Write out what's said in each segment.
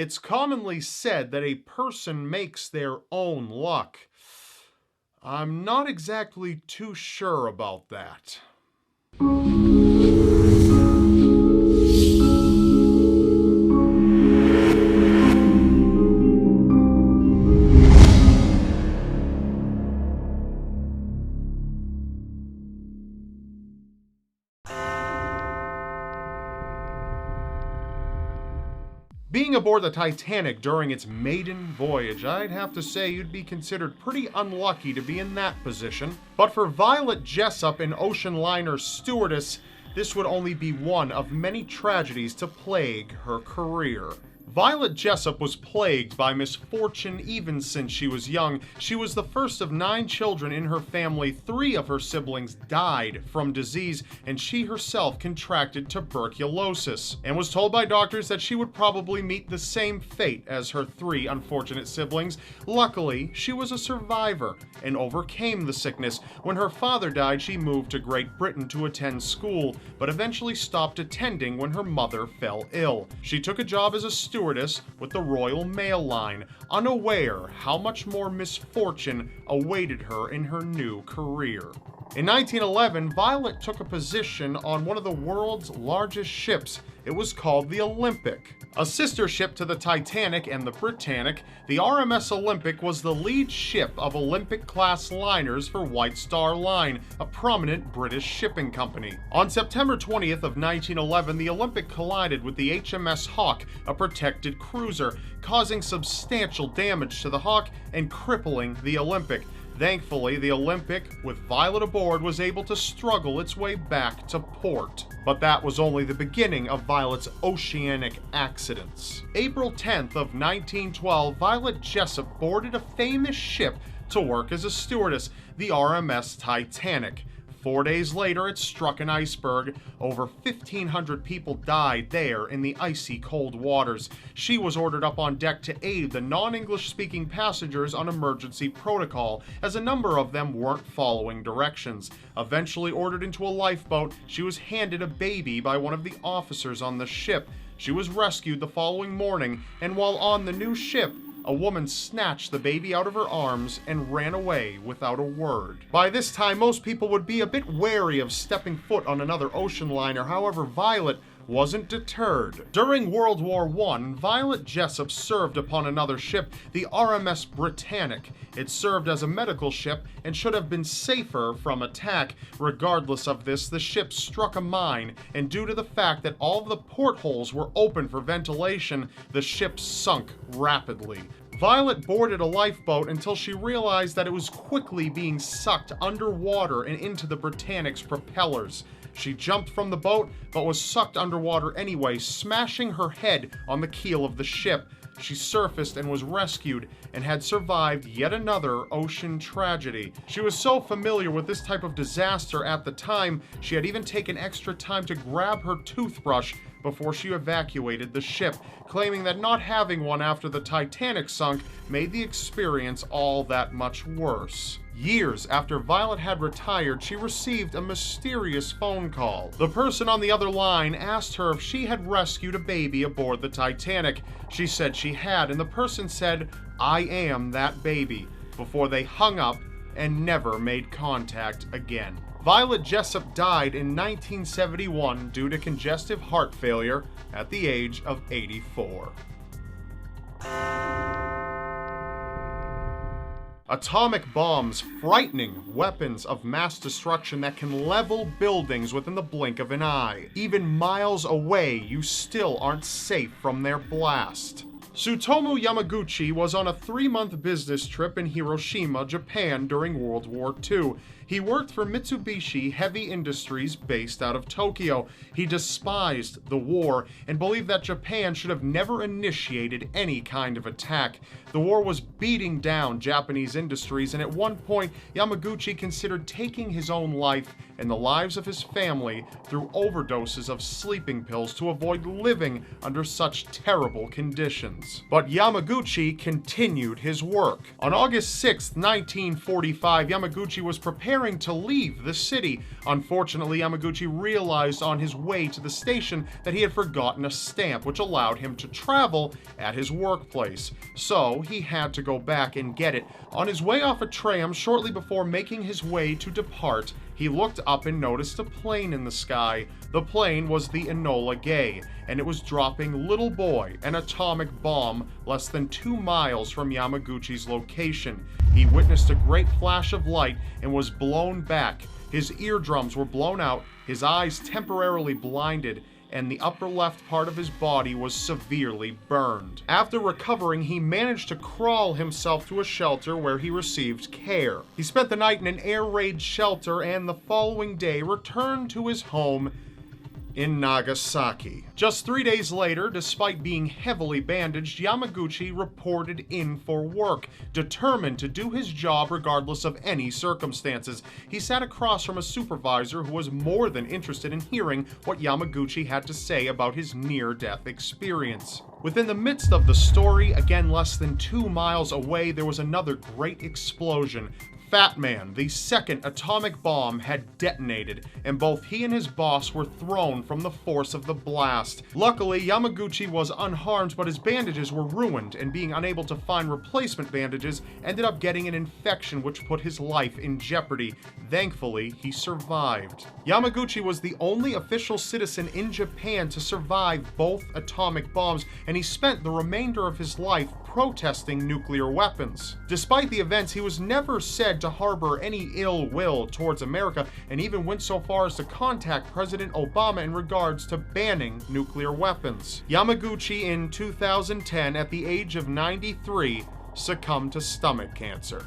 It's commonly said that a person makes their own luck. I'm not exactly too sure about that. Being aboard the Titanic during its maiden voyage, I'd have to say you'd be considered pretty unlucky to be in that position. But for Violet Jessup, an ocean liner stewardess, this would only be one of many tragedies to plague her career. Violet Jessup was plagued by misfortune even since she was young. She was the first of 9 children in her family. 3 of her siblings died from disease, and she herself contracted tuberculosis, and was told by doctors that she would probably meet the same fate as her 3 unfortunate siblings. Luckily, she was a survivor and overcame the sickness. When her father died, she moved to Great Britain to attend school, but eventually stopped attending when her mother fell ill. She took a job as a stewardess with the Royal Mail Line, unaware how much more misfortune awaited her in her new career. In 1911, Violet took a position on one of the world's largest ships. It was called the Olympic. A sister ship to the Titanic and the Britannic, the RMS Olympic was the lead ship of Olympic-class liners for White Star Line, a prominent British shipping company. On September 20th of 1911, the Olympic collided with the HMS Hawk, a protected cruiser, causing substantial damage to the Hawk and crippling the Olympic. Thankfully, the Olympic, with Violet aboard, was able to struggle its way back to port. But that was only the beginning of Violet's oceanic accidents. April 10th of 1912, Violet Jessup boarded a famous ship to work as a stewardess, the RMS Titanic. 4 days later, it struck an iceberg. Over 1,500 people died there in the icy cold waters. She was ordered up on deck to aid the non-English speaking passengers on emergency protocol, as a number of them weren't following directions. Eventually ordered into a lifeboat, she was handed a baby by one of the officers on the ship. She was rescued the following morning, and while on the new ship, a woman snatched the baby out of her arms and ran away without a word. By this time, most people would be a bit wary of stepping foot on another ocean liner. However, Violet wasn't deterred. During World War I, Violet Jessup served upon another ship, the RMS Britannic. It served as a medical ship and should have been safer from attack. Regardless of this, the ship struck a mine, and due to the fact that all of the portholes were open for ventilation, the ship sunk rapidly. Violet boarded a lifeboat until she realized that it was quickly being sucked underwater and into the Britannic's propellers. She jumped from the boat, but was sucked underwater anyway, smashing her head on the keel of the ship. She surfaced and was rescued, and had survived yet another ocean tragedy. She was so familiar with this type of disaster at the time, she had even taken extra time to grab her toothbrush before she evacuated the ship, claiming that not having one after the Titanic sunk made the experience all that much worse. Years after Violet had retired, she received a mysterious phone call. The person on the other line asked her if she had rescued a baby aboard the Titanic. She said she had, and the person said, "I am that baby," before they hung up and never made contact again. Violet Jessup died in 1971 due to congestive heart failure at the age of 84. Atomic bombs, frightening weapons of mass destruction that can level buildings within the blink of an eye. Even miles away, you still aren't safe from their blast. Tsutomu Yamaguchi was on a 3-month business trip in Hiroshima, Japan during World War II. He worked for Mitsubishi Heavy Industries based out of Tokyo. He despised the war and believed that Japan should have never initiated any kind of attack. The war was beating down Japanese industries, and at one point, Yamaguchi considered taking his own life and the lives of his family through overdoses of sleeping pills to avoid living under such terrible conditions. weapons. But Yamaguchi continued his work. On August 6, 1945, Yamaguchi was preparing to leave the city. Unfortunately, Yamaguchi realized on his way to the station that he had forgotten a stamp which allowed him to travel at his workplace. So he had to go back and get it. On his way off a tram, shortly before making his way to depart, he looked up and noticed a plane in the sky. The plane was the Enola Gay, and it was dropping Little Boy, an atomic bomb, less than 2 miles from Yamaguchi's location. He witnessed a great flash of light and was blown back. His eardrums were blown out, his eyes temporarily blinded, and the upper left part of his body was severely burned. After recovering, he managed to crawl himself to a shelter where he received care. He spent the night in an air raid shelter and the following day returned to his home in Nagasaki. Just 3 days later, despite being heavily bandaged, Yamaguchi reported in for work, determined to do his job regardless of any circumstances. He sat across from a supervisor who was more than interested in hearing what Yamaguchi had to say about his near-death experience. Within the midst of the story, again less than 2 miles away, there was another great explosion. Fat Man, the second atomic bomb, had detonated, and both he and his boss were thrown from the force of the blast. Luckily, Yamaguchi was unharmed, but his bandages were ruined, and being unable to find replacement bandages, ended up getting an infection which put his life in jeopardy. Thankfully, he survived. Yamaguchi was the only official citizen in Japan to survive both atomic bombs, and he spent the remainder of his life protesting nuclear weapons. Despite the events, he was never said to harbor any ill will towards America, and even went so far as to contact President Obama in regards to banning nuclear weapons. Yamaguchi in 2010, at the age of 93, succumbed to stomach cancer.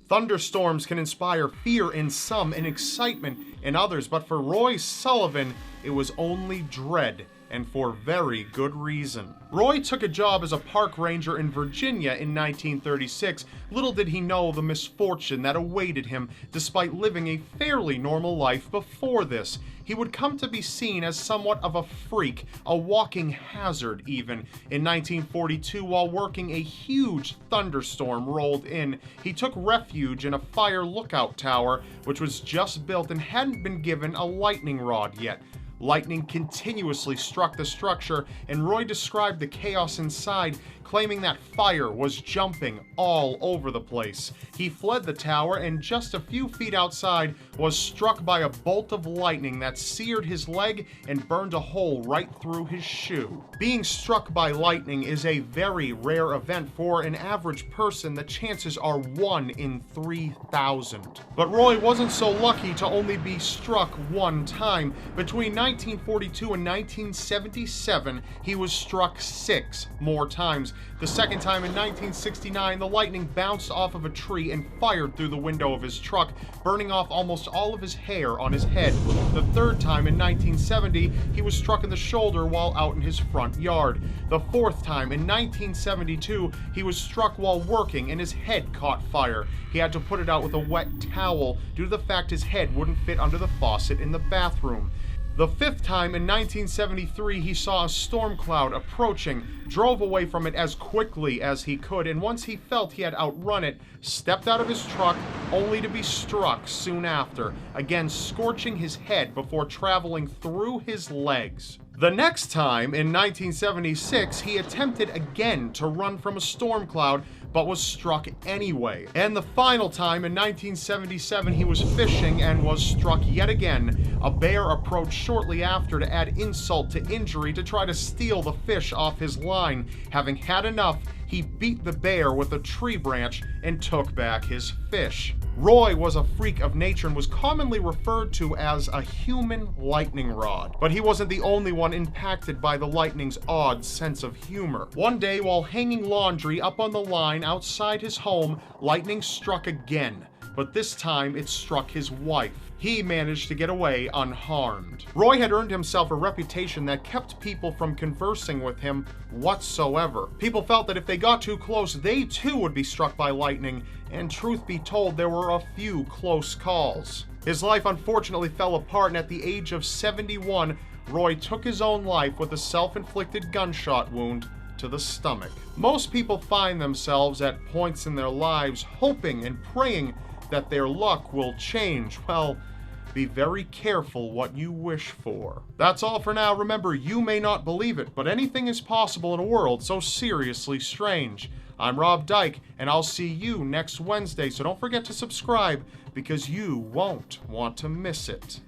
Thunderstorms can inspire fear in some and excitement in others, but for Roy Sullivan, it was only dread, and for very good reason. Roy took a job as a park ranger in Virginia in 1936. Little did he know the misfortune that awaited him, despite living a fairly normal life before this. He would come to be seen as somewhat of a freak, a walking hazard even. In 1942, while working, a huge thunderstorm rolled in. He took refuge in a fire lookout tower, which was just built and hadn't been given a lightning rod yet. Lightning continuously struck the structure, and Roy described the chaos inside, claiming that fire was jumping all over the place. He fled the tower, and just a few feet outside was struck by a bolt of lightning that seared his leg and burned a hole right through his shoe. Being struck by lightning is a very rare event. For an average person, the chances are 1 in 3,000. But Roy wasn't so lucky to only be struck one time. Between 1942 and 1977, he was struck 6 more times. The second time in 1969, the lightning bounced off of a tree and fired through the window of his truck, burning off almost all of his hair on his head. The third time in 1970, he was struck in the shoulder while out in his front yard. The fourth time in 1972, he was struck while working and his head caught fire. He had to put it out with a wet towel due to the fact his head wouldn't fit under the faucet in the bathroom. The fifth time in 1973, he saw a storm cloud approaching, drove away from it as quickly as he could, and once he felt he had outrun it, stepped out of his truck only to be struck soon after, again scorching his head before traveling through his legs. The next time, in 1976, he attempted again to run from a storm cloud, but was struck anyway. And the final time, in 1977, he was fishing and was struck yet again. A bear approached shortly after to add insult to injury to try to steal the fish off his line. Having had enough, he beat the bear with a tree branch and took back his fish. Roy was a freak of nature and was commonly referred to as a human lightning rod. But he wasn't the only one impacted by the lightning's odd sense of humor. One day, while hanging laundry up on the line outside his home, lightning struck again. But this time it struck his wife. He managed to get away unharmed. Roy had earned himself a reputation that kept people from conversing with him whatsoever. People felt that if they got too close, they too would be struck by lightning, and truth be told, there were a few close calls. His life unfortunately fell apart, and at the age of 71, Roy took his own life with a self-inflicted gunshot wound to the stomach. Most people find themselves at points in their lives hoping and praying that their luck will change. Well, be very careful what you wish for. That's all for now. Remember, you may not believe it, but anything is possible in a world so seriously strange. I'm Rob Dyke, and I'll see you next Wednesday, so don't forget to subscribe because you won't want to miss it.